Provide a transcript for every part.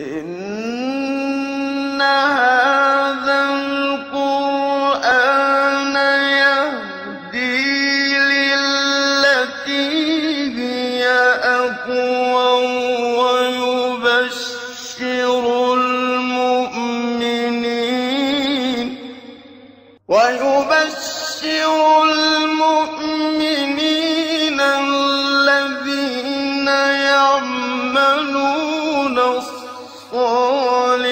إن هذا القرآن يهدي للتي هي أقوم ويبشر المؤمنين الذين يعملون الصالحات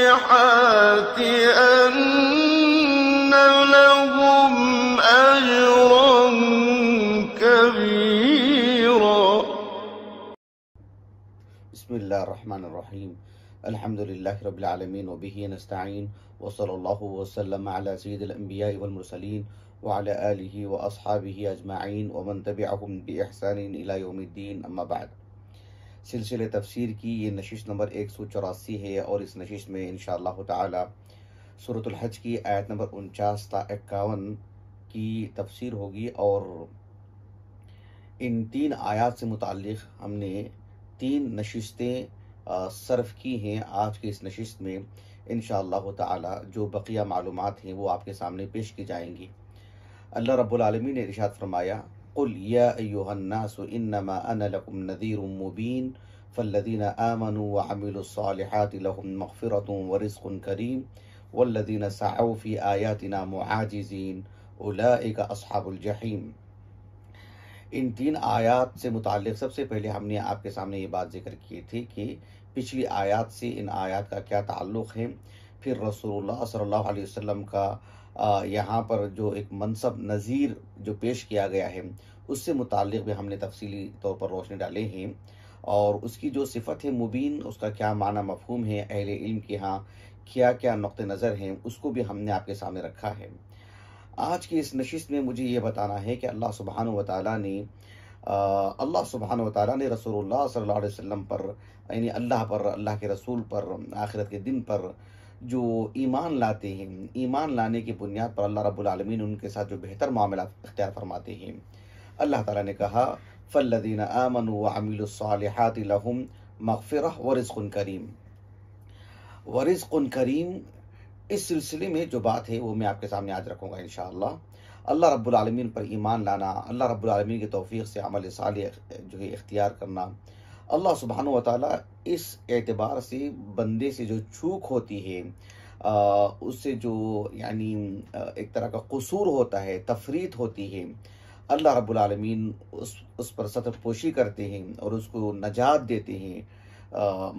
أن لهم أجرا كبيرا. بسم الله الرحمن الرحيم. الحمد لله رب العالمين وبه نستعين وصلى الله وسلم على سيد الأنبياء والمرسلين وعلى آله وأصحابه أجمعين ومن تبعهم بإحسان إلى يوم الدين اما بعد. سلسلہ تفسیر کی یہ نشست نمبر 184 ہے اور اس نشست میں انشاءاللہ تعالی سورۃ الحج کی آیت نمبر 49 تا 51 کی تفسیر ہوگی، اور ان 3 آیات سے متعلق ہم نے 3 نشستیں صرف کی ہیں. آج کی اس نشست میں انشاءاللہ تعالی جو بقیہ معلومات ہیں وہ آپ کے سامنے پیش کی جائیں گی. اللہ رب العالمین نے ارشاد فرمایا: قل یا ایہا الناس انما انا لکم نذیر مبین فالذین آمنوا وعملوا الصالحات لهم مغفرۃ ورزق کریم والذین سعوا فی آیاتنا معاجزین اولئک اصحاب الجحیم. ان 3 آیات سے متعلق سب سے پہلے ہم نے آپ کے سامنے یہ بات ذکر کی تھی کہ پچھلی آیات سے ان آیات کا کیا تعلق ہے، پھر رسول اللہ صلی اللہ علیہ وسلم کا یہاں پر جو ایک منصب نذیر جو پیش کیا گیا ہے اس سے متعلق بھی ہم نے تفصیلی طور پر روشنی ڈالے ہیں، اور اس کی جو صفت ہے مبین، اس کا کیا معنی مفہوم ہے، اہل علم کے ہاں کیا کیا نقطہ نظر ہیں، اس کو بھی ہم نے آپ کے سامنے رکھا ہے. آج کی اس نشست میں مجھے یہ بتانا ہے کہ اللہ سبحانہ و تعالیٰ نے رسول اللہ صلی اللہ علیہ وسلم پر، یعنی اللہ پر، اللہ کے رسول پر، آخرت کے دن پر جو ایمان لاتے ہیں، ایمان لانے کی بنیاد پر اللہ رب العالمین ان کے ساتھ جو بہتر معاملات اختیار فرماتے ہیں. اللہ تعالیٰ نے کہا: فالذین آمنوا وعملوا الصالحات لهم مغفرۃ ورزق کریم. ورزق کریم، اس سلسلے میں جو بات ہے وہ میں آپ کے سامنے آج رکھوں گا انشاءاللہ. اللہ رب العالمین پر ایمان لانا، اللہ رب العالمین کی توفیق سے عمل صالح جو ہے اختیار کرنا، اللہ سبحانہ و تعالیٰ اس اعتبار سے بندے سے جو چوک ہوتی ہے، اس سے جو یعنی ایک طرح کا قصور ہوتا ہے، تفریط ہوتی ہے، اللہ رب العالمین اس پر ستر پوشی کرتے ہیں اور اس کو نجات دیتے ہیں.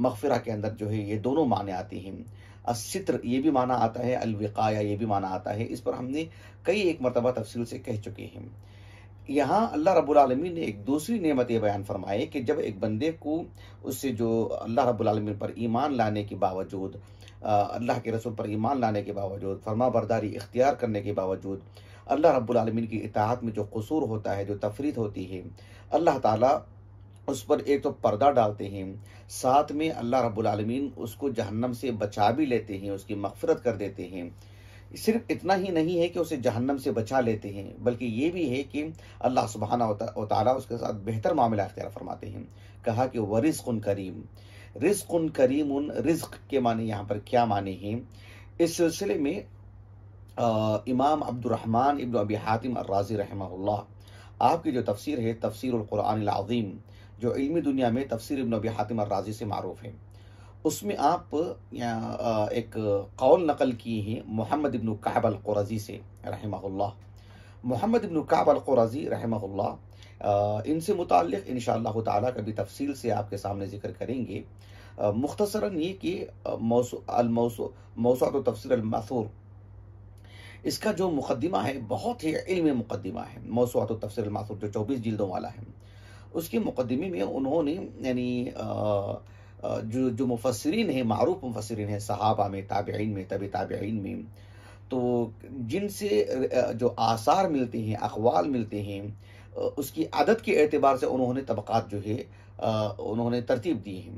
مغفرہ کے اندر جو ہے یہ دونوں معنی آتے ہیں. الستر یہ بھی معنی آتا ہے، الوقایہ یہ بھی معنی آتا ہے. اس پر ہم نے کئی ایک مرتبہ تفصیل سے کہہ چکے ہیں. یہاں اللہ رب العالمین نے ایک دوسری نعمت یہ بیان فرمائے کہ جب ایک بندے کو اس سے جو اللہ رب العالمین پر ایمان لانے کے باوجود، اللہ کے رسول پر ایمان لانے کے باوجود، فرما برداری اختیار کرنے کے باوجود اللہ رب العالمین کی اطاعت میں جو قصور ہوتا ہے، جو تفریط ہوتی ہے، اللہ تعالیٰ اس پر ایک تو پردہ ڈالتے ہیں، ساتھ میں اللہ رب العالمین اس کو جہنم سے بچا بھی لیتے ہیں، اس کی مغفرت کر دیتے ہیں. صرف اتنا ہی نہیں ہے کہ اسے جہنم سے بچا لیتے ہیں، بلکہ یہ بھی ہے کہ اللہ سبحانہ و تعالیٰ اس کے ساتھ بہتر معاملہ اختیار فرماتے ہیں. کہا کہ ورزق کریم. رزق کریم، رزق کے معنی یہاں پر کیا معنی ہیں؟ اس سلسلے میں امام عبد الرحمن ابن ابی حاتم الرازی رحمہ اللہ، آپ کی جو تفسیر ہے تفسیر القرآن العظیم، جو علمی دنیا میں تفسیر ابن ابی حاتم الرازی سے معروف ہے، اس میں آپ ایک قول نقل کی ہیں محمد ابن کعب القرظی سے رحمہ اللہ. محمد ابن کعب القرظی رحمہ اللہ، ان سے متعلق انشاءاللہ تعالیٰ کبھی تفصیل سے آپ کے سامنے ذکر کریں گے. مختصراً یہ کہ موسوعۃ تفسیر الماثور، اس کا جو مقدمہ ہے بہت ہی علمی مقدمہ ہے. موسوعۃ تفسیر الماثور جو 24 جلدوں والا ہے، اس کے مقدمے میں انہوں نے یعنی جو مفسرین ہیں، معروف مفسرین ہیں، صحابہ میں، تابعین میں، تبع تابعین میں، تو جن سے جو آثار ملتے ہیں، اقوال ملتے ہیں، اس کی عدد کے اعتبار سے انہوں نے طبقات جو ہے انہوں نے ترتیب دی ہیں.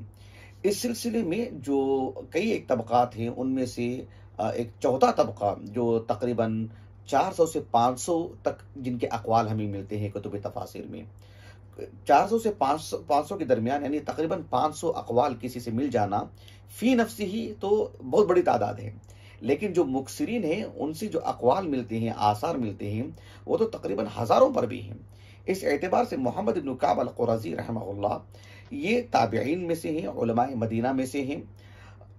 اس سلسلے میں جو کئی ایک طبقات ہیں، ان میں سے ایک چوتھا طبقہ جو تقریباً 400 سے 500 تک جن کے اقوال ہمیں ملتے ہیں کتب تفاسیر میں، 400 سے 500 کے درمیان، یعنی تقریباً 500 اقوال کسی سے مل جانا فی نفسی ہی تو بہت بڑی تعداد ہے، لیکن جو مکثرین ہیں ان سے جو اقوال ملتے ہیں، آثار ملتے ہیں، وہ تو تقریباً ہزاروں پر بھی ہیں۔ اس اعتبار سے محمد بن کعب القرظی رحمہ اللہ یہ تابعین میں سے ہیں، علماء مدینہ میں سے ہیں۔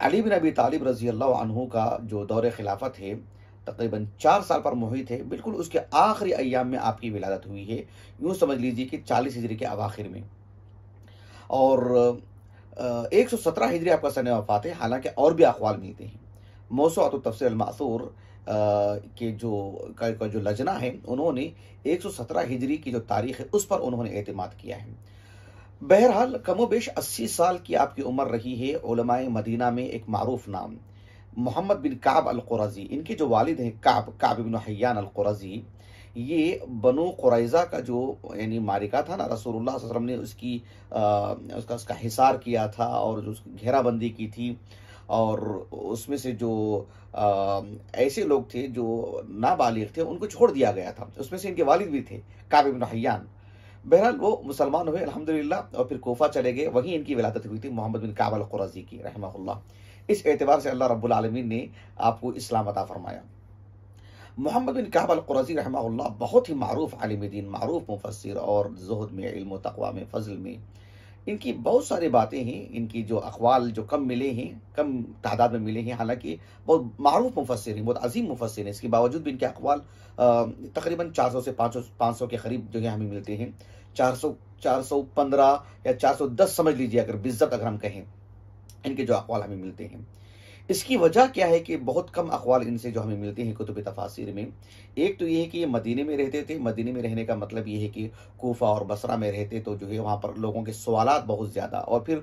علی بن ابی طالب رضی اللہ عنہ کا جو دور خلافت ہے تقریباً 4 سال پر محیط ہے، بالکل اس کے آخری ایام میں آپ کی ولادت ہوئی ہے، یوں سمجھ لیجیے کہ 40 ہجری کے اواخر میں، اور 117 ہجری آپ کا سن وفات ہے۔ حالانکہ اور بھی اقوال ملتے ہیں۔ موسوعۃ التفسیر المأثور کے جو لجنہ ہے، انہوں نے 117 ہجری کی جو تاریخ ہے اس پر انہوں نے اعتماد کیا ہے۔ بہرحال کم و بیش 80 سال کی آپ کی عمر رہی ہے۔ علماء مدینہ میں ایک معروف نام محمد بن کعب القرظی، ان کے جو والد ہیں کعب بن حیان القرظی، یہ بنو قریظہ کا جو یعنی معرکہ تھا نا، رسول اللہ صلی اللہ علیہ وسلم نے اس کا حصار کیا تھا اور جو اس کی گھیرا بندی کی تھی، اور اس میں سے جو ایسے لوگ تھے جو نابالغ تھے ان کو چھوڑ دیا گیا تھا، اس میں سے ان کے والد بھی تھے کعب بن حیان۔ بہرحال وہ مسلمان ہوئے الحمدللہ، اور پھر کوفہ چلے گئے، وہیں ان کی ولادت ہوئی تھی محمد بن کعب القرظی کی رحمہ اللہ۔ اس اعتبار سے اللہ رب العالمین نے آپ کو اسلام عطا فرمایا۔ محمد بن کعب القرظی رحمہ اللہ بہت ہی معروف عالم دین، معروف مفسر، اور زہد میں، علم و تقوی میں، فضل میں ان کی بہت ساری باتیں ہیں۔ ان کی جو اقوال جو کم ملے ہیں، کم تعداد میں ملے ہیں، حالانکہ بہت معروف مفسر ہیں، بہت عظیم مفسر ہیں، اس کے باوجود بھی ان کے اقوال تقریباً 400 سے 500 کے قریب جو ہے ہمیں ملتے ہیں۔ 415 یا 410 سمجھ لیجیے اگر بالضبط اگر ہم کہیں، ان کے جو اقوال ہمیں ملتے ہیں۔ اس کی وجہ کیا ہے کہ بہت کم اقوال ان سے جو ہمیں ملتے ہیں کتب تفاسیر میں؟ ایک تو یہ ہے کہ یہ مدینے میں رہتے تھے، مدینے میں رہنے کا مطلب یہ ہے کہ کوفہ اور بصرہ میں رہتے تو جو ہے وہاں پر لوگوں کے سوالات بہت زیادہ، اور پھر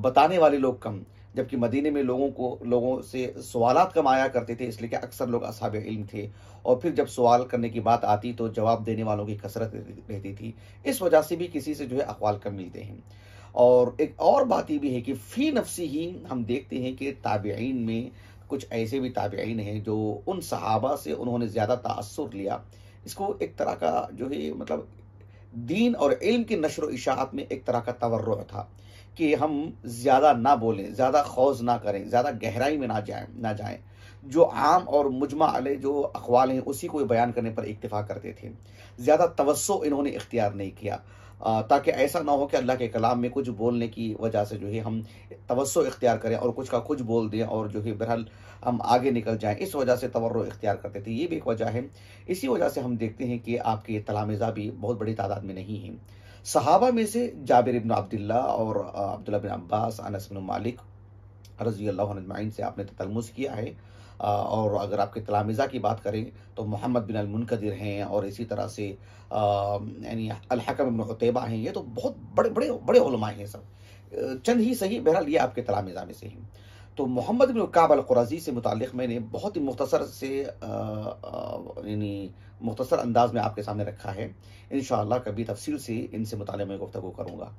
بتانے والے لوگ کم، جبکہ مدینے میں لوگوں سے سوالات کم آیا کرتے تھے، اس لیے کہ اکثر لوگ اصحاب علم تھے، اور پھر جب سوال کرنے کی بات آتی تو جواب دینے والوں کی کثرت رہتی تھی، اس وجہ سے بھی کسی سے جو ہے اقوال کم ملتے ہیں۔ اور ایک اور بات یہ بھی ہے کہ فی نفسی ہی ہم دیکھتے ہیں کہ تابعین میں کچھ ایسے بھی تابعین ہیں جو ان صحابہ سے انہوں نے زیادہ تاثر لیا۔ اس کو ایک طرح کا جو ہے مطلب دین اور علم کی نشر و اشاعت میں ایک طرح کا تورع تھا کہ ہم زیادہ نہ بولیں، زیادہ خوض نہ کریں، زیادہ گہرائی میں نہ جائیں، جو عام اور مجمع علیہ جو اقوال ہیں اسی کو بیان کرنے پر اکتفا کرتے تھے۔ زیادہ توسع انہوں نے اختیار نہیں کیا، تاکہ ایسا نہ ہو کہ اللہ کے کلام میں کچھ بولنے کی وجہ سے جو ہے ہم توسع اختیار کریں اور کچھ کا کچھ بول دیں اور جو ہے بہرحال ہم آگے نکل جائیں، اس وجہ سے تورع اختیار کرتے تھے، یہ بھی ایک وجہ ہے۔ اسی وجہ سے ہم دیکھتے ہیں کہ آپ کے تلامذہ بھی بہت بڑی تعداد میں نہیں ہیں۔ صحابہ میں سے جابر بن عبداللہ اور عبداللہ بن عباس، انس بن مالک رضی اللہ عنہ اجمعین سے آپ نے تلمذ کیا ہے، اور اگر آپ کے تلامذہ کی بات کریں تو محمد بن المنکدر ہیں، اور اسی طرح سے یعنی الحکم بن عتیبہ ہیں، یہ تو بہت بڑے بڑے بڑے علماء ہیں سب، چند ہی صحیح، بہرحال یہ آپ کے تلامذہ میں سے ہیں۔ تو محمد بن کعب القرظی سے متعلق میں نے بہت ہی یعنی مختصر انداز میں آپ کے سامنے رکھا ہے، انشاءاللہ کبھی تفصیل سے ان سے متعلق میں گفتگو کروں گا۔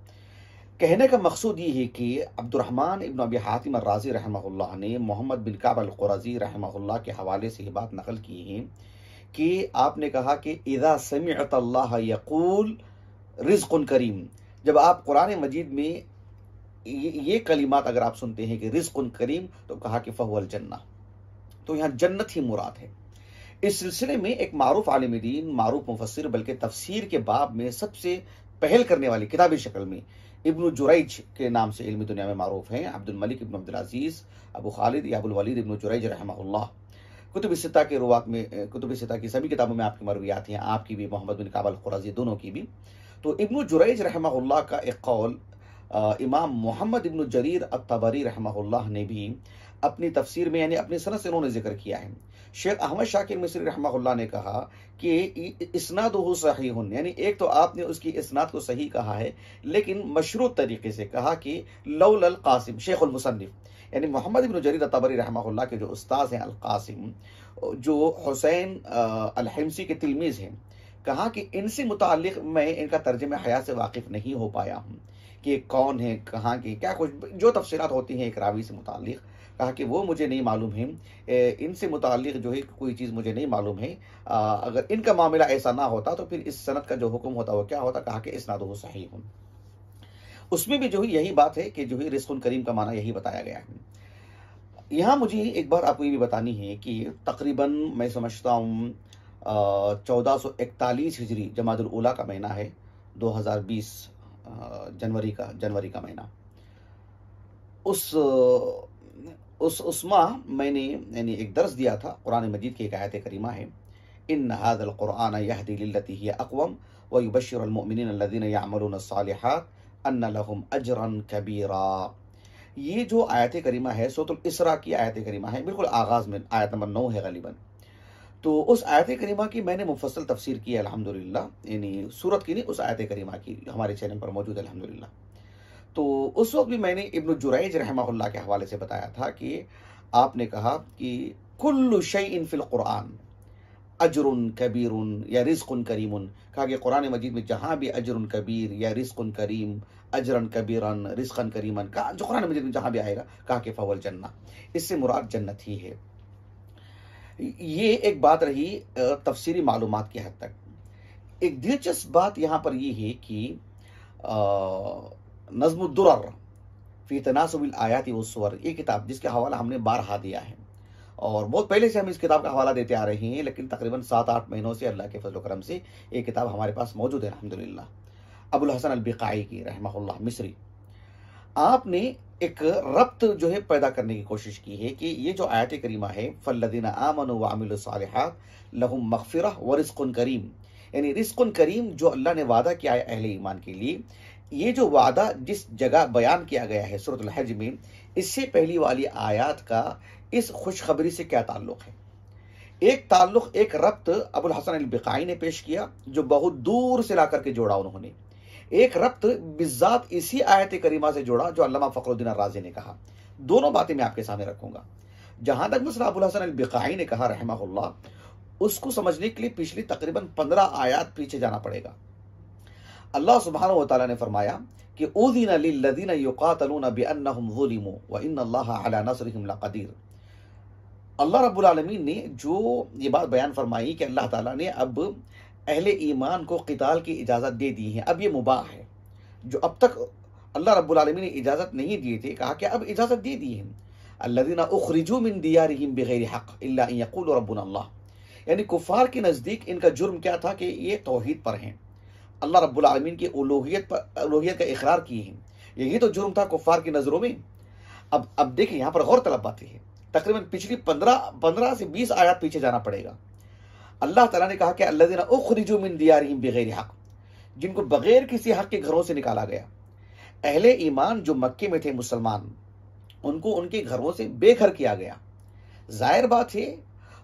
کہنے کا مقصود یہ ہے کہ عبد الرحمن ابن ابی حاتم الرازی رحمہ اللہ نے محمد بن کعب القرظی رحمہ اللہ کے حوالے سے یہ بات نقل کی ہے کہ آپ نے کہا کہ اذا سمعت اللہ یقول رزق کریم، جب آپ قرآن مجید میں یہ کلمات اگر آپ سنتے ہیں کہ رزق کریم، تو کہا کہ فہو الجنہ، تو یہاں جنت ہی مراد ہے۔ اس سلسلے میں ایک معروف عالم دین، معروف مفسر، بلکہ تفسیر کے باب میں سب سے پہل کرنے والی کتابی شکل میں ابن جریج کے نام سے علمی دنیا میں معروف ہیں، عبد الملک ابن عبدالعزیز ابو خالد یا ابو الولید ابن جریج رحمہ اللہ۔ کتب ستہ کے روات میں، کتب ستہ کی سبھی کتابوں میں آپ کی مرویات ہیں، آپ کی بھی، محمد بن کعب القرظی دونوں کی بھی۔ تو ابن جریج رحمہ اللہ کا ایک قول امام محمد ابن جریر الطبری رحمہ اللہ نے بھی اپنی تفسیر میں، یعنی اپنی سند سے انہوں نے ذکر کیا ہے۔ شیخ احمد شاکر مصری رحمہ اللہ نے کہا کہ اسنادہ صحیح، یعنی ایک تو آپ نے اس کی اسناد کو صحیح کہا ہے، لیکن مشروط طریقے سے کہا کہ لولا القاسم شیخ المصنف، یعنی محمد ابن جریر الطبری رحمہ اللہ کے جو استاذ ہیں القاسم، جو حسین الحمصی کے تلمیذ ہیں، کہا کہ ان سے متعلق میں ان کا ترجمہ حیات سے واقف نہیں ہو پایا ہوں، کہ کون ہے، کہاں کے، کیا کچھ جو تفصیلات ہوتی ہیں ایک راوی سے متعلق، کہا کہ وہ مجھے نہیں معلوم ہے، ان سے متعلق جو ہے کوئی چیز مجھے نہیں معلوم ہے، اگر ان کا معاملہ ایسا نہ ہوتا تو پھر اس سند کا جو حکم ہوتا وہ کیا ہوتا، کہا کہ اسنادہ صحیح ہوں۔ اس میں بھی جو ہے یہی بات ہے کہ جو ہے رزق کریم کا معنی یہی بتایا گیا ہے۔ یہاں مجھے ایک بات آپ کو یہ بھی بتانی ہے کہ تقریباً میں سمجھتا ہوں 1441 ہجری جمادی الاولیٰ کا مہینہ ہے، 2020 جنوری کا مہینہ، اس ماہ میں نے یعنی ایک درس دیا تھا، قرآن مجید کی ایک آیت کریمہ ہے، ان ھذا القرآن یہدی للتی ہی اقوم ویبشر المؤمنین الذین یعملون الصالحات ان لہم اجرا کبیرا۔ یہ جو آیت کریمہ ہے سورۃ الاسراء کی آیت کریمہ ہے، بالکل آغاز میں آیت نمبر 9 ہے غالباً۔ تو اس آیت کریمہ کی میں نے مفصل تفسیر کی ہے الحمدللہ، یعنی سورت کی نہیں، اس آیت کریمہ کی ہمارے چینل پر موجود ہے الحمدللہ۔ تو اس وقت بھی میں نے ابن جریج رحمہ اللہ کے حوالے سے بتایا تھا کہ آپ نے کہا کہ کل شیء فی القرآن اجر کبیر یا رزق کریم، کہا کہ قرآن مجید میں جہاں بھی اجر کبیر یا رزق کریم، اجرن کبیرن رزقن کریمن کا جو قرآن مجید میں جہاں بھی آئے گا، کہا کہ فول جنہ، اس سے مراد جنت ہی ہے۔ یہ ایک بات رہی تفسیری معلومات کی حد تک۔ ایک دلچسپ بات یہاں پر یہ ہے کہ نظم الدرر فی تناسب الآیات والسور، یہ کتاب جس کے حوالہ ہم نے بارہا دیا ہے اور بہت پہلے سے ہم اس کتاب کا حوالہ دیتے آ رہے ہیں، لیکن تقریباً 7-8 مہینوں سے اللہ کے فضل و کرم سے یہ کتاب ہمارے پاس موجود ہے الحمدللہ، ابو الحسن البقائی کی رحمہ اللہ، مصری۔ آپ نے ایک ربط جو ہے پیدا کرنے کی کوشش کی ہے کہ یہ جو آیت کریمہ ہے فالذین آمنوا وعملوا الصالحات لہم مغفرہ ورزق کریم، یعنی رزق کریم جو اللہ نے وعدہ کیا ہے اہل ایمان کے لیے، یہ جو وعدہ جس جگہ بیان کیا گیا ہے سورۃ الحج میں، اس سے پہلی والی آیات کا اس خوشخبری سے کیا تعلق ہے؟ ایک تعلق، ایک ربط ابو الحسن البقائی نے پیش کیا جو بہت دور سے لا کر کے جوڑا انہوں نے، ایک ربط بالذات اسی آیت کریمہ سے جوڑا جو علامہ فخر الدین الرازی نے کہا۔ دونوں باتیں میں آپ کے سامنے رکھوں گا۔ جہاں تک مسئلہ ابو الحسن البقائی نے کہا رحمہ اللہ، اس کو سمجھنے کے لیے پچھلی تقریباً 15 آیات پیچھے جانا پڑے گا۔ اللہ سبحانہ وتعالی نے فرمایا کہ اُذِنَ لِلَّذِينَ يُقَاتَلُونَ بِأَنَّهُمْ ظُلِمُوا وَإِنَّ اللَّهَ عَلَى نَصْرِهِمْ لَقَدِيرٌ۔ اللہ رب العالمین نے جو یہ بات بیان فرمائی کہ اللہ تعالیٰ نے اب اہل ایمان کو قتال کی اجازت دے دی ہے، اب یہ مباح ہے، جو اب تک اللہ رب العالمین نے اجازت نہیں دیے تھے، کہا کہ اب اجازت دے دی ہے۔ الذین اخرجوا من دیارہم بغیر حق الا ان یقولوا ربنا اللہ، یعنی کفار کے نزدیک ان کا جرم کیا تھا کہ یہ توحید پر ہیں، اللہ رب العالمین کی الوہیت کا اقرار کیے ہیں، یہی تو جرم تھا کفار کی نظروں میں۔ اب دیکھیں یہاں پر غور طلب باتیں ہیں، تقریباً پچھلی 15 سے 20 آیات پیچھے جانا پڑے گا۔ اللہ تعالیٰ نے کہا کہ الذین اخرجوا من دیارہم بغیر حق، جن کو بغیر کسی حق کے گھروں سے نکالا گیا۔ اہل ایمان جو مکے میں تھے مسلمان، ان کو ان کے گھروں سے بے گھر کیا گیا۔ ظاہر بات ہے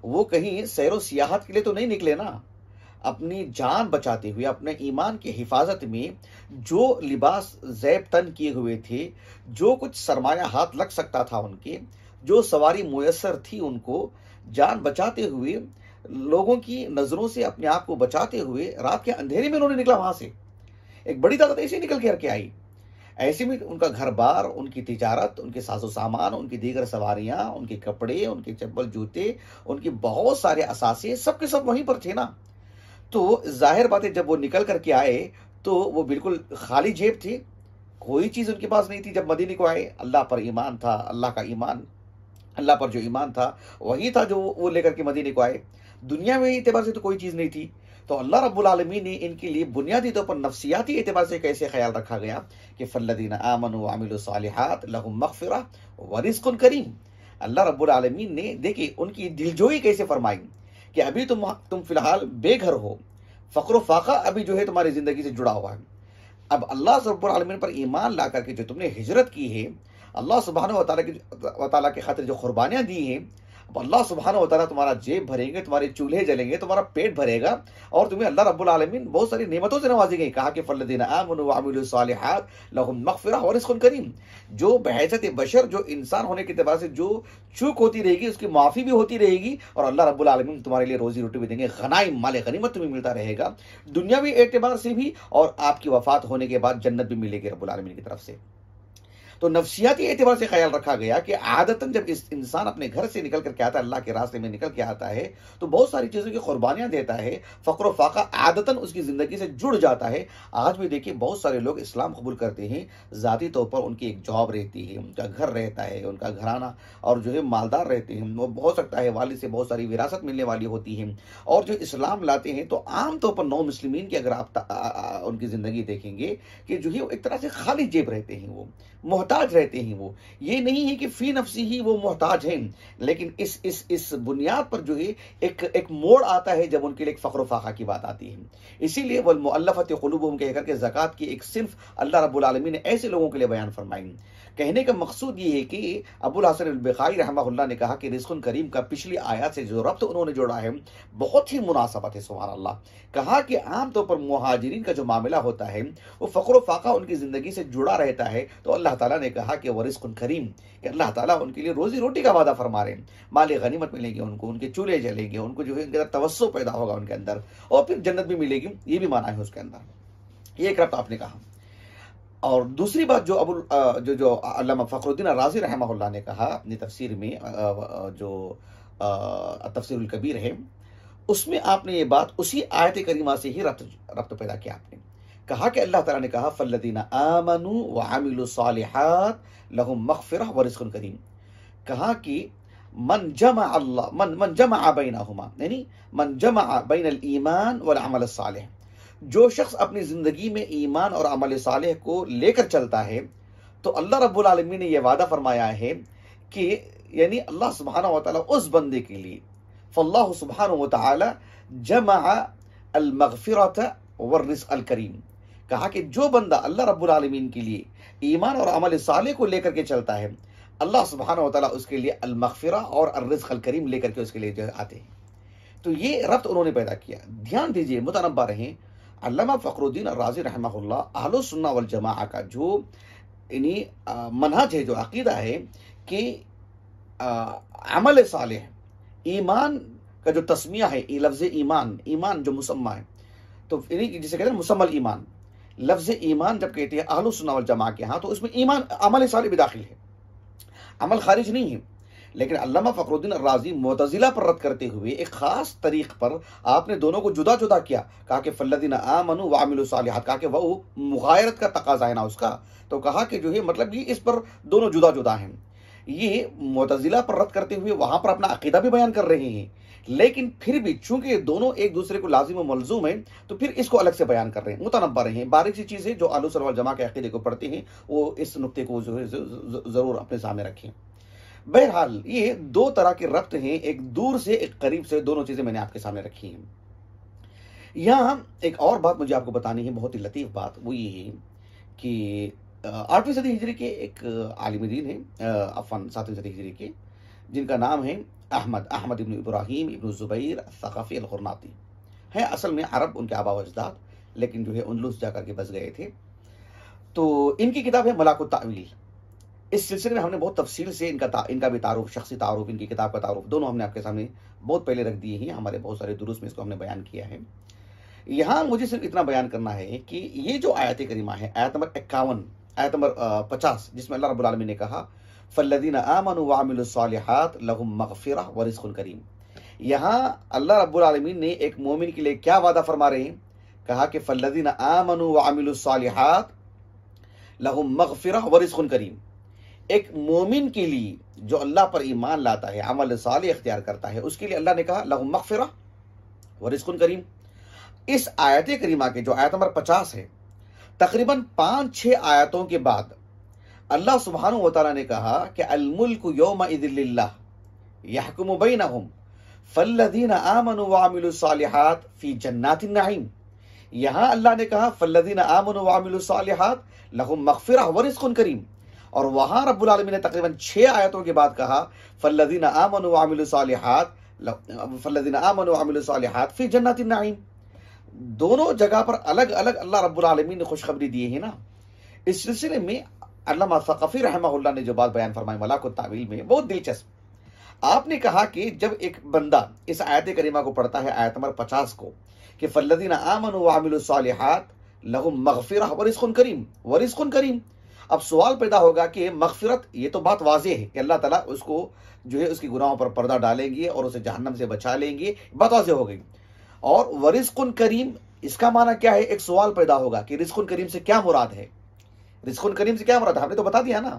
وہ کہیں سیر و سیاحت کے لیے تو نہیں نکلے نا، اپنی جان بچاتے ہوئے، اپنے ایمان کی حفاظت میں جو لباس زیب تن کیے ہوئے تھے، جو کچھ سرمایہ ہاتھ لگ سکتا تھا ان کے، جو سواری میسر تھی ان کو، جان بچاتے ہوئے، لوگوں کی نظروں سے اپنے آپ کو بچاتے ہوئے رات کے اندھیرے میں انہوں نے نکلا وہاں سے۔ ایک بڑی طاقت ایسے نکل کے آئی، ایسے میں ان کا گھر بار، ان کی تجارت، ان کے ساز و سامان، ان کی دیگر سواریاں، ان کے کپڑے، ان کے چپل جوتے، ان کے بہت سارے اثاثے سب کے سب وہیں پر تھے نا۔ تو ظاہر بات ہے جب وہ نکل کر کے آئے تو وہ بالکل خالی جیب تھے، کوئی چیز ان کے پاس نہیں تھی۔ جب مدینے کو آئے اللہ پر ایمان تھا، اللہ پر جو ایمان تھا وہی تھا جو وہ لے کر کے مدینے کو آئے، دنیا میں اعتبار سے تو کوئی چیز نہیں تھی۔ تو اللہ رب العالمین نے ان کے لیے بنیادی طور پر نفسیاتی اعتبار سے کیسے خیال رکھا گیا کہ فالذین آمنوا وعملوا الصالحات لہم مغفرہ ورزق کریم۔ اللہ رب العالمین نے دیکھیں ان کی دلجوئی کیسے فرمائی کہ ابھی تم فی الحال بے گھر ہو، فقر و فاقہ ابھی جو ہے تمہاری زندگی سے جڑا ہوا ہے، اب اللہ رب العالمین پر ایمان لا کر کے جو تم نے ہجرت کی ہے، اللہ سبحانہ و تعالیٰ کی خاطر جو قربانیاں دی ہیں، اب اللہ سبحانہ و تعالیٰ تمہارا جیب بھریں گے، تمہارے چولہے جلیں گے، تمہارا پیٹ بھرے گا، اور تمہیں اللہ رب العالمین بہت ساری نعمتوں سے نوازیں گے. کہا کہ فالذین آمنوا وعملوا الصالحات لہم مغفرہ ورزق کریم. جو بحیثیت بشر، جو انسان ہونے کے اعتبار سے جو چوک ہوتی رہے گی اس کی معافی بھی ہوتی رہے گی، اور اللہ رب العالمین تمہارے لیے روزی روٹی بھی دیں گے، غنائم مال غنیمت تمہیں ملتا رہے گا دنیاوی اعتبار سے بھی، اور آپ کی وفات ہونے کے بعد جنت بھی ملے گی رب العالمین کی طرف سے. تو نفسیاتی اعتبار سے خیال رکھا گیا کہ عادتاً جب اس انسان اپنے گھر سے نکل کر کے آتا ہے، اللہ کے راستے میں نکل کے آتا ہے، تو بہت ساری چیزوں کی قربانیاں دیتا ہے، فقر و فاقہ عادتاً اس کی زندگی سے جڑ جاتا ہے. آج بھی دیکھیے بہت سارے لوگ اسلام قبول کرتے ہیں، ذاتی طور پر ان کی ایک جاب رہتی ہے، ان کا گھر رہتا ہے، ان کا گھرانہ اور جو ہے مالدار رہتے ہیں، وہ ہو سکتا ہے والد سے بہت ساری وراثت ملنے والی ہوتی ہے، اور جو اسلام لاتے ہیں تو عام طور پر نو مسلمین کی اگر آپ ان کی زندگی دیکھیں گے کہ جو ہے ایک طرح سے خالی جیب رہتے ہیں، وہ محتاج رہتے ہیں. وہ یہ نہیں ہے کہ فی نفسی ہی وہ محتاج ہیں، لیکن اس بنیاد پر جو ہے ایک موڑ آتا ہے جب ان کے لیے ایک فقر و فاقہ کی بات آتی ہے. اسی لیے والمؤلفۃ قلوبہم کہہ کر کے زکوٰۃ کی ایک صنف اللہ رب العالمین نے ایسے لوگوں کے لیے بیان فرمائی. کہنے کا مقصود یہ ہے کہ ابو الحسن البخاری رحمہ اللہ نے کہا کہ رزق کریم کا پچھلی آیات سے جو ربط انہوں نے جوڑا ہے بہت ہی مناسبت ہے. سبحان اللہ. کہا کہ عام طور پر مہاجرین کا جو معاملہ ہوتا ہے وہ فقر و فاقہ ان کی زندگی سے جڑا رہتا ہے، تو اللہ تعالیٰ نے کہا کہ ورزق کریم، کہ اللہ تعالیٰ ان کے لیے روزی روٹی کا وعدہ فرما رہے ہیں، مال غنیمت ملے گی ان کو، ان کے چولہے جلیں گے، ان کو جو ہے ان کے اندر توسع پیدا ہوگا ان کے اندر، اور پھر جنت بھی ملے گی. یہ بھی مانا ہے اس کے اندر. یہ ایک ربط آپ نے کہا. اور دوسری بات جو جو علامہ فخر الدین رازی رحمہ اللہ نے کہا اپنی تفسیر میں، جو تفسیر الکبیر ہے، اس میں آپ نے یہ بات اسی آیت کریمہ سے ہی ربط پیدا کیا. آپ نے کہا کہ اللہ تعالیٰ نے کہا فالذین آمنوا وعملوا الصالحات لہم مغفرہ ورزق کریم. کہا کہ من جمع بینہما، یعنی من جمع بین الایمان والعمل الصالح، جو شخص اپنی زندگی میں ایمان اور عمل صالح کو لے کر چلتا ہے تو اللہ رب العالمین نے یہ وعدہ فرمایا ہے کہ یعنی اللہ سبحانہ و تعالیٰ اس بندے کے لیے فاللہ سبحانہ و تعالیٰ جمع المغفرۃ والرزق الکریم. کہا کہ جو بندہ اللہ رب العالمین کے لیے ایمان اور عمل صالح کو لے کر کے چلتا ہے، اللہ سبحانہ و تعالیٰ اس کے لیے المغفرہ اور الرزق الکریم لے کر کے اس کے لیے جو آتے ہیں. تو یہ ربط انہوں نے پیدا کیا. دھیان دیجئے، متنبہ رہیں، علامہ فخر الدین الرازی رحمہ اللہ اہل السنہ والجماعہ کا جو یعنی منہج ہے، جو عقیدہ ہے کہ عمل صالح، ایمان کا جو تسمیہ ہے، لفظ ایمان جو مسمہ ہے، تو یعنی جسے کہتے ہیں مسمى الایمان، لفظ ایمان جب کہتے ہیں اہل السنہ والجماعہ کے ہاں تو اس میں ایمان عمل صالح بھی داخل ہے، عمل خارج نہیں ہے. لیکن علامہ فخر الدین الرازی معتزلہ پر رد کرتے ہوئے ایک خاص طریق پر آپ نے دونوں کو جدا جدا کیا. کہا کہ فالذین آمنوا وعملوا الصالحات، کہا کہ وہ مغایرت کا تقاضا ہے نا اس کا، تو کہا کہ جو ہے مطلب یہ اس پر دونوں جدا جدا ہیں. یہ معتزلہ پر رد کرتے ہوئے وہاں پر اپنا عقیدہ بھی بیان کر رہے ہیں، لیکن پھر بھی چونکہ یہ دونوں ایک دوسرے کو لازم و ملزوم ہیں تو پھر اس کو الگ سے بیان کر رہے ہیں. متنبہ رہیں، باریک سی چیز ہے جو اہل السنہ والجماعہ کے عقیدے کو پڑھتے ہیں وہ اس نقطے کو ضرور اپنے سامنے رکھیں. بہرحال یہ دو طرح کے ربط ہیں، ایک دور سے ایک قریب سے، دونوں چیزیں میں نے آپ کے سامنے رکھی ہیں. یہاں ایک اور بات مجھے آپ کو بتانی ہے، بہت ہی لطیف بات، وہ یہ ہے کہ 8ویں صدی ہجری کے ایک عالم دین ہیں، 7ویں صدی ہجری کے، جن کا نام ہے احمد ابن ابراہیم ابن الزبیر الثقفی القرناطی. ہے اصل میں عرب ان کے آبا و اجداد، لیکن جو ہے اندلس جا کر کے بس گئے تھے. تو ان کی کتاب ہے ملاک التأویل. اس سلسلے میں ہم نے بہت تفصیل سے ان کا بھی تعارف، شخصی تعارف، ان کی کتاب کا تعارف دونوں ہم نے آپ کے سامنے بہت پہلے رکھ دیے ہیں. ہمارے بہت سارے دروس میں اس کو ہم نے بیان کیا ہے. یہاں مجھے صرف اتنا بیان کرنا ہے کہ یہ جو آیت کریمہ ہے، آیت نمبر 51، آیت نمبر 50، جس میں اللہ رب العالمین نے کہا فالذین آمنوا وعملوا الصالحات لہم مغفرہ ورزق کریم. یہاں اللہ رب العالمین نے ایک مومن کے لیے کیا وعدہ فرما رہے ہیں؟ کہا کہ فالذین آمنوا وعملوا الصالحات لہم مغفرہ ورزق کریم. ایک مومن کے لیے جو اللہ پر ایمان لاتا ہے، عمل صالح اختیار کرتا ہے، اس کے لیے اللہ نے کہا لہم مغفرہ ورزق کریم. اس آیت کریمہ کے جو آیت نمبر 50 ہے، تقریباً 5-6 آیتوں کے بعد اللہ سبحانہ و تعالیٰ نے کہا کہ الملک یومئذ للہ یحکم بینہم فالذین آمنوا وعملوا الصالحات فی جنات النعیم. یہاں اللہ نے کہا فالذین آمنوا وعملوا الصالحات لہم مغفرہ ورزق کریم، اور وہاں رب العالمین نے تقریباً 6 آیتوں کے بعد کہا فالذین آمنوا وعملوا الصالحات فی جنات النعیم. دونوں جگہ پر الگ الگ اللہ رب العالمین نے خوشخبری دی ہے نا. اس سلسلے میں علامہ ثقفی رحمہ اللہ نے جو بات بیان فرمائی ملاک التاویل میں بہت دلچسپ. آپ نے کہا کہ جب ایک بندہ اس آیت کریمہ کو پڑھتا ہے آیت نمبر 50 کو کہ فالذین آمنوا وعملوا الصالحات لہم مغفرہ ورزق کریم. ورزق کریم. اب سوال پیدا ہوگا کہ مغفرت، یہ تو بات واضح ہے کہ اللہ تعالیٰ اس کو جو ہے اس کی گناہوں پر پردہ ڈالیں گے اور اسے جہنم سے بچا لیں گے، بات واضح ہو گئی. اور ورزق کریم اس کا معنی کیا ہے؟ ایک سوال پیدا ہوگا کہ رزق کریم سے کیا مراد ہے؟ رزق کریم سے کیا مراد ہے؟ ہم نے تو بتا دیا نا.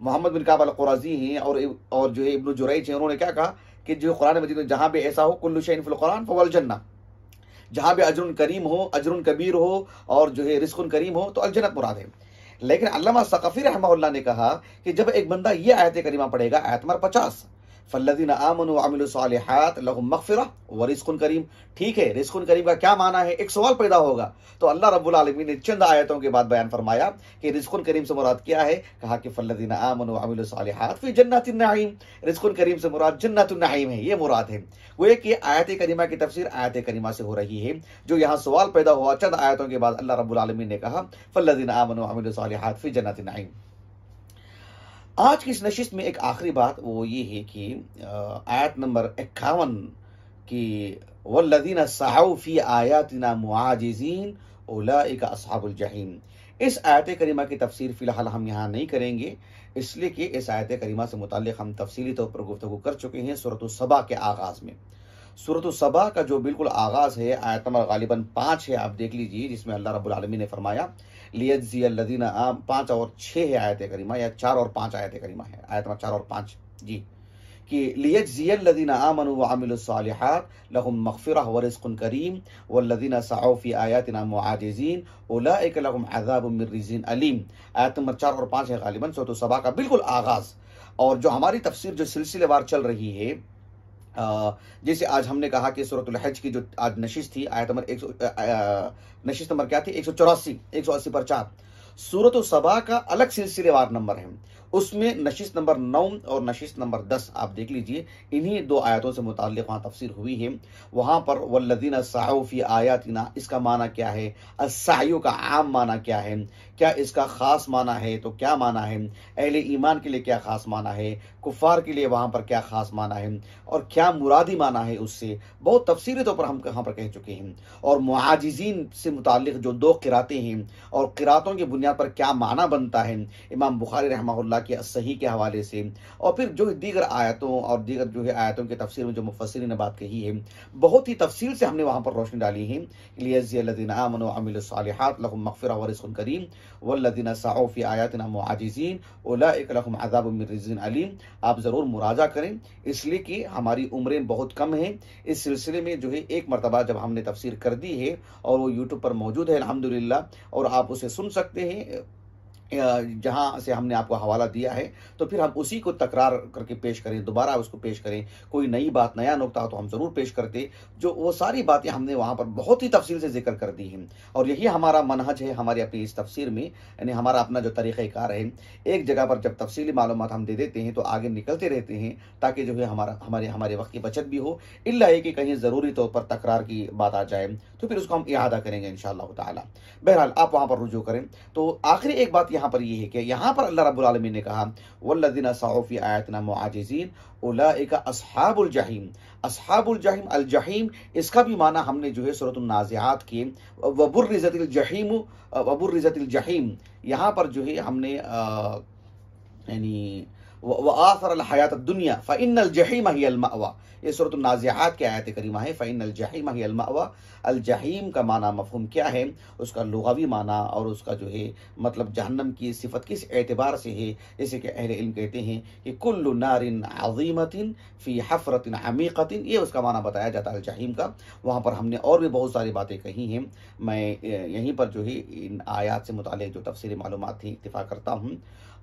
محمد بن کعب القرظی ہیں اور جو ہے ابن جریج ہیں، انہوں نے کیا کہا کہ جو قرآن مجید میں جہاں بھی ایسا ہو کل شیء فی القرآن فهو الجنہ، جہاں بھی اجر کریم ہو، اجر کبیر ہو اور جو ہے رزق کریم ہو تو الجنت مراد ہے. لیکن علامہ ثقفی رحمہ اللہ نے کہا کہ جب ایک بندہ یہ آیت کریمہ پڑھے گا آیت نمبر 50 فالذین آمنوا وعملوا الصالحات لہم مغفرہ ورزق کریم، ٹھیک ہے رزق کریم کا کیا معنی ہے؟ ایک سوال پیدا ہوگا. تو اللہ رب العالمین نے چند آیتوں کے بعد بیان فرمایا کہ رزق کریم سے مراد کیا ہے. کہا کہ فالذین آمنوا وعملوا الصالحات فی جنات النعیم، رزق کریم سے مراد جنت النعیم ہے، یہ مراد ہے. وہ کہ آیت کریمہ کی تفسیر آیت کریمہ سے ہو رہی ہے. جو یہاں سوال پیدا ہوا چند آیتوں کے بعد اللہ رب العالمین نے کہا فالذین آمنوا وعملوا الصالحات فی جنات النعیم. آج کی اس نشست میں ایک آخری بات وہ یہ ہے کہ آیت نمبر 51 کی والذین سعوا فی آیاتنا معاجزین اولئک اصحاب الجحیم. اس آیت کریمہ کی تفسیر فی الحال ہم یہاں نہیں کریں گے، اس لیے کہ اس آیت کریمہ سے متعلق ہم تفصیلی طور پر گفتگو کر چکے ہیں سورۃ السبا کے آغاز میں. سورۃ السبا کا جو بالکل آغاز ہے آیت نمبر غالباً 5 ہے، آپ دیکھ لیجئے، جس میں اللہ رب العالمین نے فرمایا لیجزی الذین 5 اور 6 ہے آیت کریمہ، یا 4 اور 5 آیت کریمہ ہے، آیت نمبر 4 اور 5 جی، کہ لیجزی الذین آمنوا وعملوا الصالحات لہم مغفرہ ورزق کریم والذین سعوا فی آیاتنا معاجزین اولئک لہم عذاب من رجز علیم. آیت نمبر 4 اور 5 ہے غالباً سورۃ السبا کا بالکل آغاز. اور جو ہماری تفسیر جو سلسلے وار چل رہی ہے، جیسے آج ہم نے کہا کہ سورۃ الحج کی جو آج نشست تھی آیت نمبر نشست نمبر کیا تھی؟ 180 پر 4. سورۃ السبا کا الگ سلسلے وار نمبر ہے، اس میں نشست نمبر 9 اور نشست نمبر 10 آپ دیکھ لیجئے، انہی 2 آیتوں سے متعلق وہاں تفسیر ہوئی ہے. وہاں پر والذین سعوا فی آیاتنا، اس کا معنی کیا ہے؟ السعی کا عام معنی کیا ہے؟ کیا اس کا خاص معنی ہے تو کیا معنی ہے؟ اہل ایمان کے لیے کیا خاص معنی ہے؟ کفار کے لیے وہاں پر کیا خاص معنی ہے؟ اور کیا مرادی معنی ہے اس سے؟ بہت تفصیلی طور پر ہم یہاں پر کہہ چکے ہیں. اور معاجزین سے متعلق جو 2 قراتیں ہیں اور قراتوں کی بنیاد پر کیا معنی بنتا ہے، امام بخاری رحمہ اللہ کے صحیح کے حوالے سے، اور پھر جو دیگر آیتوں اور دیگر جو ہے آیتوں کی تفسیر میں جو مفسرین نے بات کہی ہے، بہت ہی تفصیل سے ہم نے وہاں پر روشنی ڈالی ہے. لیجزی الذین آمنوا وعملوا الصالحات لہم مغفرہ ورزق کریم والذین سعوا فی آیاتنا معاجزین اولئک لہم عذاب من رجز علیم. آپ ضرور مراجعہ کریں، اس لیے کہ ہماری عمریں بہت کم ہیں. اس سلسلے میں جو ہے ایک مرتبہ جب ہم نے تفسیر کر دی ہے اور وہ یوٹیوب پر موجود ہے الحمدللہ، اور آپ اسے سن سکتے ہیں جہاں سے ہم نے آپ کو حوالہ دیا ہے، تو پھر ہم اسی کو تکرار کر کے پیش کریں، دوبارہ اس کو پیش کریں. کوئی نئی بات نیا نقطہ ہو تو ہم ضرور پیش کرتے. جو وہ ساری باتیں ہم نے وہاں پر بہت ہی تفصیل سے ذکر کر دی ہیں، اور یہی ہمارا منہج ہے ہماری اپنی اس تفسیر میں، یعنی ہمارا اپنا جو طریقہ کار ہے. ایک جگہ پر جب تفصیلی معلومات ہم دے دیتے ہیں تو آگے نکلتے رہتے ہیں، تاکہ جو ہے ہمارے وقت کی بچت بھی ہو، الا یہ کہ کہیں ضروری طور پر تکرار کی بات آ جائے تو پھر اس کو ہم اعادہ کریں گے انشاءاللہ تعالی. بہرحال آپ وہاں پر رجوع کریں. تو آخری ایک بات یہاں پر یہ ہے کہ یہاں پر اللہ رب العالمین نے کہا والذین سعوا فی آیاتنا معاجزین اولئک اصحاب الجحیم. اصحاب الجحیم، الجحیم اس کا بھی معنی ہم نے جو ہے سورۃ النازعات کے وبرزت الجحیم، یہاں پر جو ہے ہم نے یعنی وآثر الحیات الدنیا فإن الجحیم ہی المأوی، یہ سورۃ النازعات کی آیت کریمہ ہے. فإن الجحیم ہی المأوی. الجحیم کا معنی مفہوم کیا ہے، اس کا لغوی معنی اور اس کا جو ہے مطلب جہنم کی صفت کس اعتبار سے ہے، جیسے کہ اہل علم کہتے ہیں کہ کل نار عظیمۃ فی حفرۃ عمیقۃ، یہ اس کا معنی بتایا جاتا ہے الجحیم کا. وہاں پر ہم نے اور بھی بہت ساری باتیں کہی ہیں. میں یہیں پر جو ہے ان آیات سے متعلق جو تفصیلی معلومات تھیں اکتفا کرتا ہوں،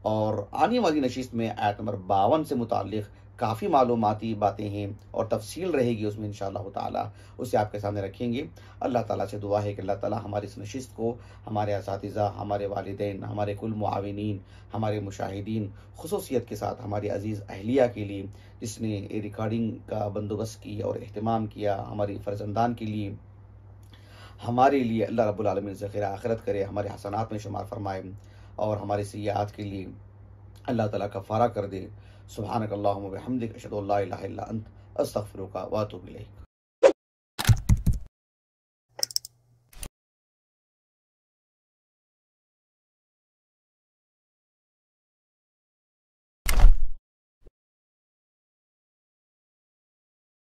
اور آنے والی نشست میں آیت نمبر 52 سے متعلق کافی معلوماتی باتیں ہیں اور تفصیل رہے گی اس میں انشاءاللہ تعالیٰ، اسے آپ کے سامنے رکھیں گے۔ اللہ تعالیٰ سے دعا ہے کہ اللہ تعالیٰ ہماری اس نشست کو ہمارے اساتذہ، ہمارے والدین، ہمارے کل معاونین، ہمارے مشاہدین، خصوصیت کے ساتھ ہماری عزیز اہلیہ کے لیے جس نے ریکارڈنگ کا بندوبست کیا اور اہتمام کیا، ہماری فرزندان کے لیے، ہمارے لیے اللہ رب العالمین ذخیرہ آخرت کرے، ہمارے حسنات میں شمار فرمائے اور ہمارے سیئات کے لیے اللہ تعالیٰ کفارہ کر دے۔ سبحانک اللہم و بحمدک، اشہد ان لا الہ الا انت، استغفرک و اتوب الیک۔